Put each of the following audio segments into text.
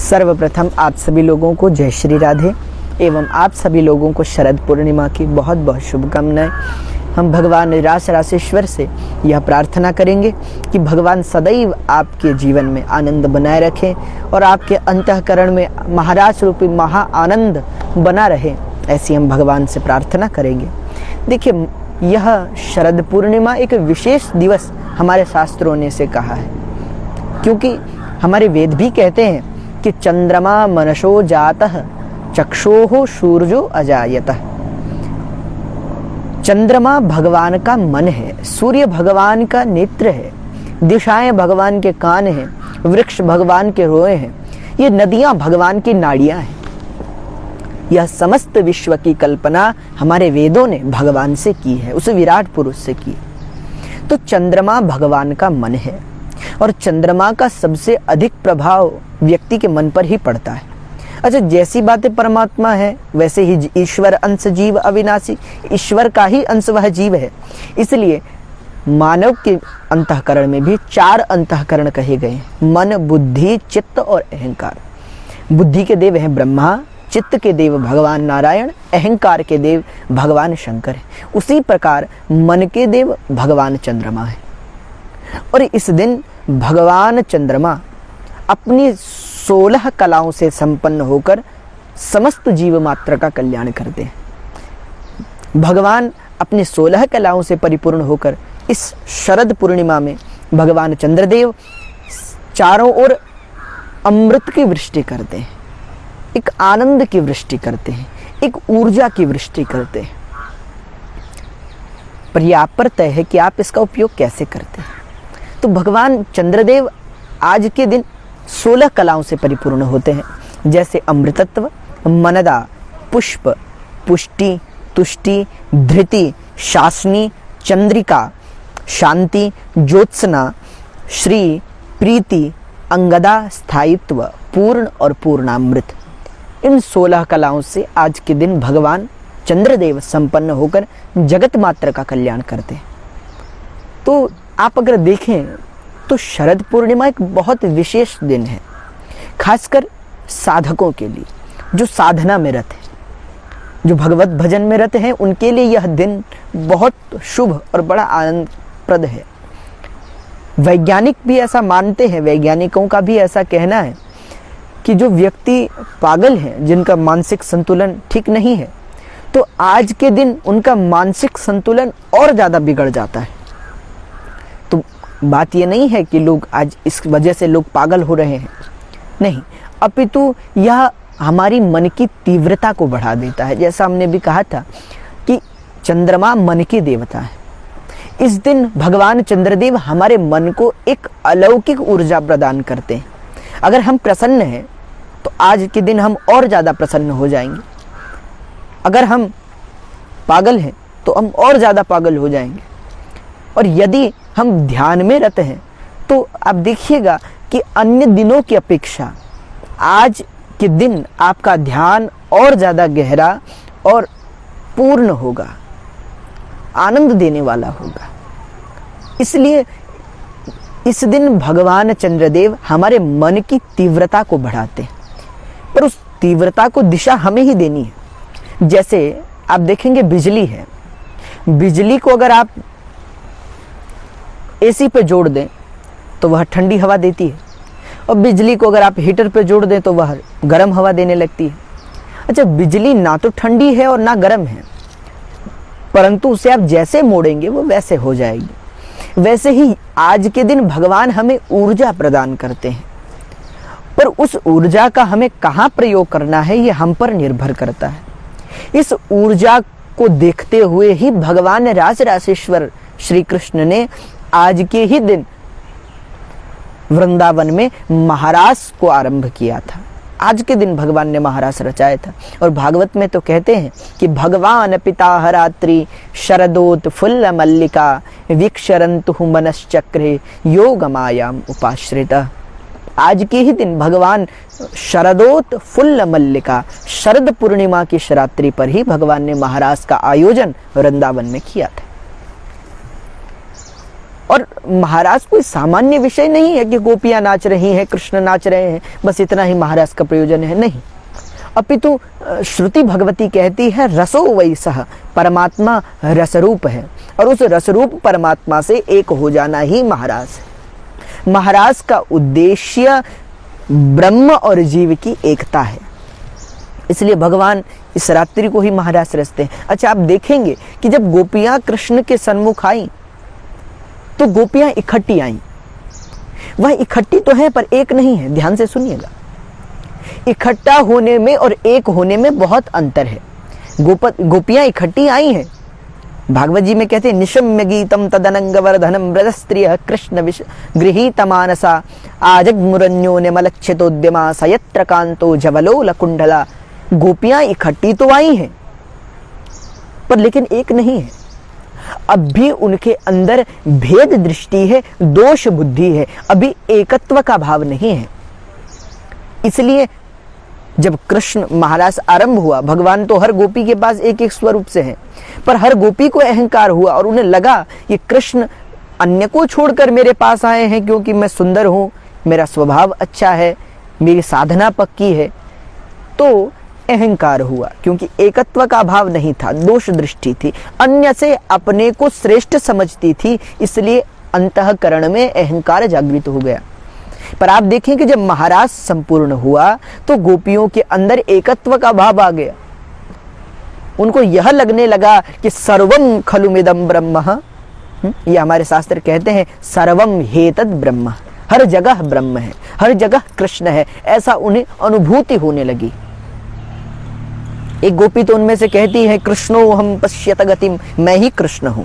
सर्वप्रथम आप सभी लोगों को जय श्री राधे एवं आप सभी लोगों को शरद पूर्णिमा की बहुत बहुत शुभकामनाएं। हम भगवान रासरासेश्वर से यह प्रार्थना करेंगे कि भगवान सदैव आपके जीवन में आनंद बनाए रखें और आपके अंतःकरण में महाराज रूपी महा आनंद बना रहे, ऐसी हम भगवान से प्रार्थना करेंगे। देखिए, यह शरद पूर्णिमा एक विशेष दिवस हमारे शास्त्रों ने से कहा है, क्योंकि हमारे वेद भी कहते हैं कि चंद्रमा मनसो जातः चक्षोः सूर्यो अजायतः। चंद्रमा भगवान का मन है, सूर्य भगवान का नेत्र है, दिशाएं भगवान के कान हैं, वृक्ष भगवान के रोए हैं, ये नदियां भगवान की नाड़ियां हैं। यह समस्त विश्व की कल्पना हमारे वेदों ने भगवान से की है, उस विराट पुरुष से की। तो चंद्रमा भगवान का मन है और चंद्रमा का सबसे अधिक प्रभाव व्यक्ति के मन पर ही पड़ता है। अच्छा, जैसी बातें परमात्मा है वैसे ही ईश्वर अंश जीव अविनाशी, ईश्वर का ही अंश वह जीव है। इसलिए मानव के अंतःकरण में भी 4 अंतःकरण कहे गए हैं, मन, बुद्धि, चित्त और अहंकार। बुद्धि के देव हैं ब्रह्मा, चित्त के देव भगवान नारायण, अहंकार के देव भगवान शंकर है। उसी प्रकार मन के देव भगवान चंद्रमा है। और इस दिन भगवान चंद्रमा अपनी 16 कलाओं से संपन्न होकर समस्त जीव मात्र का कल्याण करते हैं। भगवान अपनी 16 कलाओं से परिपूर्ण होकर इस शरद पूर्णिमा में भगवान चंद्रदेव चारों ओर अमृत की वृष्टि करते हैं, एक आनंद की वृष्टि करते हैं, एक ऊर्जा की वृष्टि करते हैं। पर यह आप पर तय है कि आप इसका उपयोग कैसे करते हैं। तो भगवान चंद्रदेव आज के दिन 16 कलाओं से परिपूर्ण होते हैं, जैसे अमृतत्व, मनदा, पुष्प, पुष्टि, तुष्टि, धृति, शासनी, चंद्रिका, शांति, ज्योत्सना, श्री, प्रीति, अंगदा, स्थायित्व, पूर्ण और पूर्णामृत। इन 16 कलाओं से आज के दिन भगवान चंद्रदेव संपन्न होकर जगत मात्र का कल्याण करते हैं। तो आप अगर देखें तो शरद पूर्णिमा एक बहुत विशेष दिन है, खासकर साधकों के लिए, जो साधना में रत हैं, जो भगवत भजन में रत हैं, उनके लिए यह दिन बहुत शुभ और बड़ा आनंदप्रद है। वैज्ञानिक भी ऐसा मानते हैं, वैज्ञानिकों का भी ऐसा कहना है कि जो व्यक्ति पागल हैं, जिनका मानसिक संतुलन ठीक नहीं है, तो आज के दिन उनका मानसिक संतुलन और ज़्यादा बिगड़ जाता है। तो बात ये नहीं है कि लोग आज इस वजह से लोग पागल हो रहे हैं, नहीं, अपितु यह हमारी मन की तीव्रता को बढ़ा देता है। जैसा हमने भी कहा था कि चंद्रमा मन की देवता है। इस दिन भगवान चंद्रदेव हमारे मन को एक अलौकिक ऊर्जा प्रदान करते हैं। अगर हम प्रसन्न हैं तो आज के दिन हम और ज़्यादा प्रसन्न हो जाएंगे। अगर हम पागल हैं तो हम और ज़्यादा पागल हो जाएंगे। और यदि हम ध्यान में रत हैं तो आप देखिएगा कि अन्य दिनों की अपेक्षा आज के दिन आपका ध्यान और ज़्यादा गहरा और पूर्ण होगा, आनंद देने वाला होगा। इसलिए इस दिन भगवान चंद्रदेव हमारे मन की तीव्रता को बढ़ाते हैं, पर उस तीव्रता को दिशा हमें ही देनी है। जैसे आप देखेंगे बिजली है, बिजली को अगर आप एसी पे जोड़ दें तो वह ठंडी हवा देती है, और बिजली को अगर आप हीटर पे जोड़ दें तो वह गर्म हवा देने लगती है। अच्छा, बिजली ना तो ठंडी है और ना गर्म है, परंतु उसे आप जैसे मोड़ेंगे वो वैसे हो जाएगी। वैसे ही आज के दिन भगवान हमें ऊर्जा प्रदान करते हैं, पर उस ऊर्जा का हमें कहाँ प्रयोग करना है ये हम पर निर्भर करता है। इस ऊर्जा को देखते हुए ही भगवान रासरासेश्वर श्री कृष्ण ने आज के ही दिन वृंदावन में महारास को आरंभ किया था। आज के दिन भगवान ने महारास रचाया था। और भागवत में तो कहते हैं कि भगवान पिता हरात्रि शरदोत फुल्ल मल्लिका वीक्षरन्तु मनश्चक्रे योग मायाम उपाश्रिता। आज के ही दिन भगवान शरदोत फुल्ल मल्लिका, शरद पूर्णिमा की शिवरात्रि पर ही भगवान ने महारास का आयोजन वृंदावन में किया था। और महाराज कोई सामान्य विषय नहीं है कि गोपियां नाच रही हैं, कृष्ण नाच रहे हैं, बस इतना ही महाराज का प्रयोजन है, नहीं। अपितु श्रुति भगवती कहती है रसो वै सः, परमात्मा रसरूप है और उस रसरूप परमात्मा से एक हो जाना ही महाराज है। महाराज का उद्देश्य ब्रह्म और जीव की एकता है, इसलिए भगवान इस रात्रि को ही महाराज रचते हैं। अच्छा, आप देखेंगे कि जब गोपियां कृष्ण के सन्मुख आई तो गोपियां इकट्ठी आई। वह इकट्ठी तो है पर एक नहीं है, ध्यान से सुनिएगा। इकट्ठा होने में और एक होने में बहुत अंतर है। गोपियां इकट्ठी आई हैं, भागवत जी में कहते हैं निशम्य गीतम तदनंग वर्धनम ब्रज स्त्रिय कृष्ण विष गृहीत मानसा आजग्मुरन्यो ने मलक्षितोद्यमा सयत्र कांतो जवलोल कुंडला। गोपियां इकट्ठी तो आई हैं पर लेकिन एक नहीं है। अब भी उनके अंदर भेद दृष्टि है, दोष बुद्धि है, अभी एकत्व का भाव नहीं है। इसलिए जब कृष्ण महाराज आरंभ हुआ, भगवान तो हर गोपी के पास एक एक स्वरूप से हैं, पर हर गोपी को अहंकार हुआ और उन्हें लगा कि कृष्ण अन्य को छोड़कर मेरे पास आए हैं क्योंकि मैं सुंदर हूं, मेरा स्वभाव अच्छा है, मेरी साधना पक्की है, तो अहंकार हुआ। क्योंकि एकत्व का भाव नहीं था, दोष दृष्टि थी, अन्य से अपने को श्रेष्ठ समझती थी, इसलिए अंतःकरण में अहंकार जागृत हो गया। पर आप देखें कि जब महाराज संपूर्ण हुआ तो गोपियों के अंदर एकत्व का भाव आ गया। उनको यह लगने लगा कि सर्वम खलुमिदं ब्रह्म, ये हमारे शास्त्र कहते हैं सर्वम हेतद ब्रह्म, हर जगह ब्रह्म है, हर जगह कृष्ण है, ऐसा उन्हें अनुभूति होने लगी। एक गोपी तो उनमें से कहती है कृष्णो हम पश्यत गतिम, मैं ही कृष्ण हूं।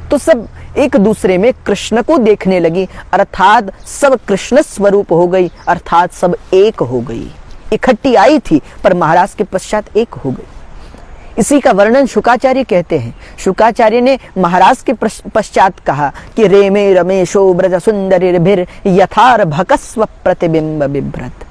तो सब एक दूसरे में कृष्ण को देखने लगी, अर्थात सब कृष्ण स्वरूप हो गई, अर्थात सब एक हो गई। इकट्ठी आई थी पर महाराज के पश्चात एक हो गई। इसी का वर्णन शुकाचार्य कहते हैं। शुकाचार्य ने महाराज के पश्चात कहा कि रेमे रमेशो ब्रज सुंदरिर्भिर यथार भकस्व प्रतिबिंब बिभ्रत।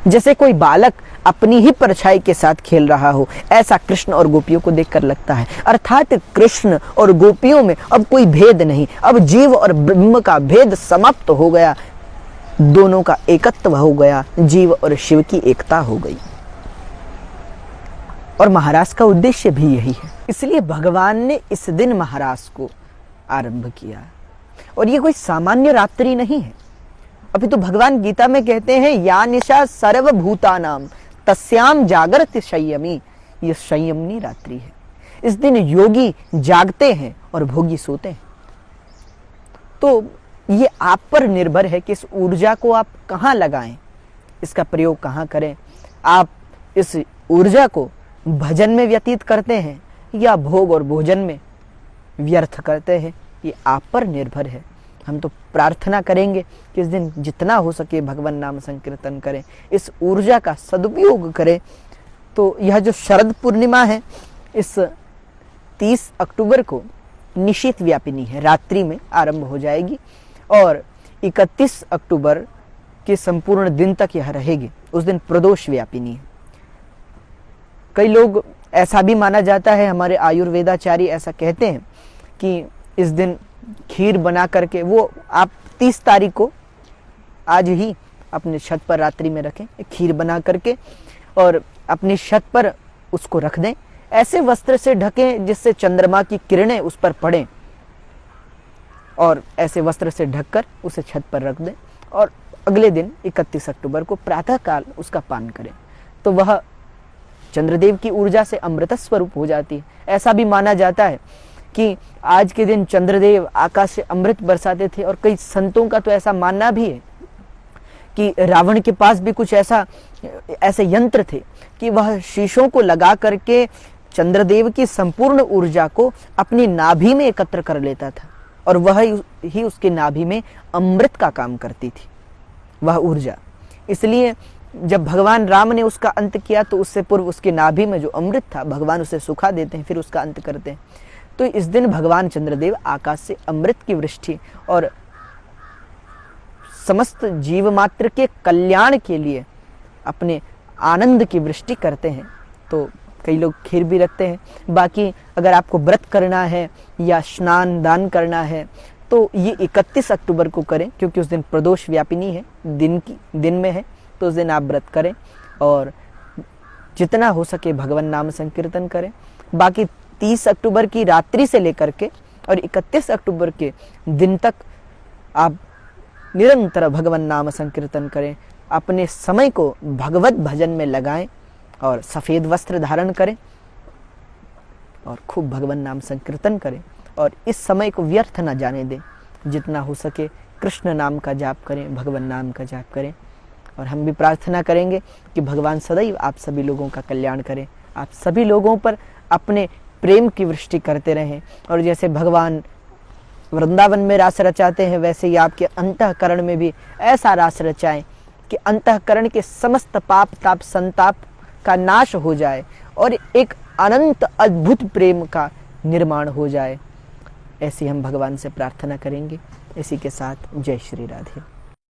जैसे कोई बालक अपनी ही परछाई के साथ खेल रहा हो, ऐसा कृष्ण और गोपियों को देखकर लगता है। अर्थात कृष्ण और गोपियों में अब कोई भेद नहीं, अब जीव और ब्रह्म का भेद समाप्त हो गया, दोनों का एकत्व हो गया, जीव और शिव की एकता हो गई। और महाराज का उद्देश्य भी यही है, इसलिए भगवान ने इस दिन महाराज को आरंभ किया। और ये कोई सामान्य रात्रि नहीं है। अभी तो भगवान गीता में कहते हैं या निशा सर्वभूतानाम तस्याम जागृत संयमी, ये संयमनी रात्रि है। इस दिन योगी जागते हैं और भोगी सोते हैं। तो ये आप पर निर्भर है कि इस ऊर्जा को आप कहाँ लगाएं, इसका प्रयोग कहाँ करें। आप इस ऊर्जा को भजन में व्यतीत करते हैं या भोग और भोजन में व्यर्थ करते हैं, ये आप पर निर्भर है। हम तो प्रार्थना करेंगे कि इस दिन जितना हो सके भगवान नाम संकीर्तन करें, इस ऊर्जा का सदुपयोग करें। तो यह जो शरद पूर्णिमा है, इस 30 अक्टूबर को निशीथ व्यापिनी है, रात्रि में आरंभ हो जाएगी और 31 अक्टूबर के संपूर्ण दिन तक यह रहेगी। उस दिन प्रदोष व्यापिनी है। कई लोग ऐसा भी माना जाता है, हमारे आयुर्वेदाचार्य ऐसा कहते हैं कि इस दिन खीर बना करके वो आप 30 तारीख को आज ही अपने छत पर रात्रि में रखें, खीर बना करके और अपनी छत पर उसको रख दें। ऐसे वस्त्र से ढकें जिससे चंद्रमा की किरणें उस पर पड़ें और ऐसे वस्त्र से ढककर उसे छत पर रख दें और अगले दिन 31 अक्टूबर को प्रातःकाल उसका पान करें, तो वह चंद्रदेव की ऊर्जा से अमृत स्वरूप हो जाती है। ऐसा भी माना जाता है कि आज के दिन चंद्रदेव आकाश से अमृत बरसाते थे और कई संतों का तो ऐसा मानना भी है कि रावण के पास भी कुछ ऐसे यंत्र थे कि वह शीशों को लगा करके चंद्रदेव की संपूर्ण ऊर्जा को अपनी नाभि में एकत्र कर लेता था और वह ही उसकी नाभि में अमृत का काम करती थी वह ऊर्जा। इसलिए जब भगवान राम ने उसका अंत किया तो उससे पूर्व उसकी नाभि में जो अमृत था भगवान उसे सुखा देते हैं, फिर उसका अंत करते हैं। तो इस दिन भगवान चंद्रदेव आकाश से अमृत की वृष्टि और समस्त जीव मात्र के कल्याण के लिए अपने आनंद की वृष्टि करते हैं। तो कई लोग खीर भी रखते हैं। बाकी अगर आपको व्रत करना है या स्नान दान करना है तो ये 31 अक्टूबर को करें, क्योंकि उस दिन प्रदोष व्यापिनी है, दिन में है, तो उस दिन आप व्रत करें और जितना हो सके भगवान नाम संकीर्तन करें। बाकी 30 अक्टूबर की रात्रि से लेकर के और 31 अक्टूबर के दिन तक आप निरंतर भगवान नाम संकीर्तन करें, अपने समय को भगवत भजन में लगाएं और सफ़ेद वस्त्र धारण करें और खूब भगवान नाम संकीर्तन करें और इस समय को व्यर्थ न जाने दें। जितना हो सके कृष्ण नाम का जाप करें, भगवान नाम का जाप करें। और हम भी प्रार्थना करेंगे कि भगवान सदैव आप सभी लोगों का कल्याण करें, आप सभी लोगों पर अपने प्रेम की वृष्टि करते रहें। और जैसे भगवान वृंदावन में रास रचाते हैं, वैसे ही आपके अंतःकरण में भी ऐसा रास रचाएं कि अंतःकरण के समस्त पाप ताप संताप का नाश हो जाए और एक अनंत अद्भुत प्रेम का निर्माण हो जाए। ऐसी हम भगवान से प्रार्थना करेंगे। इसी के साथ जय श्री राधे।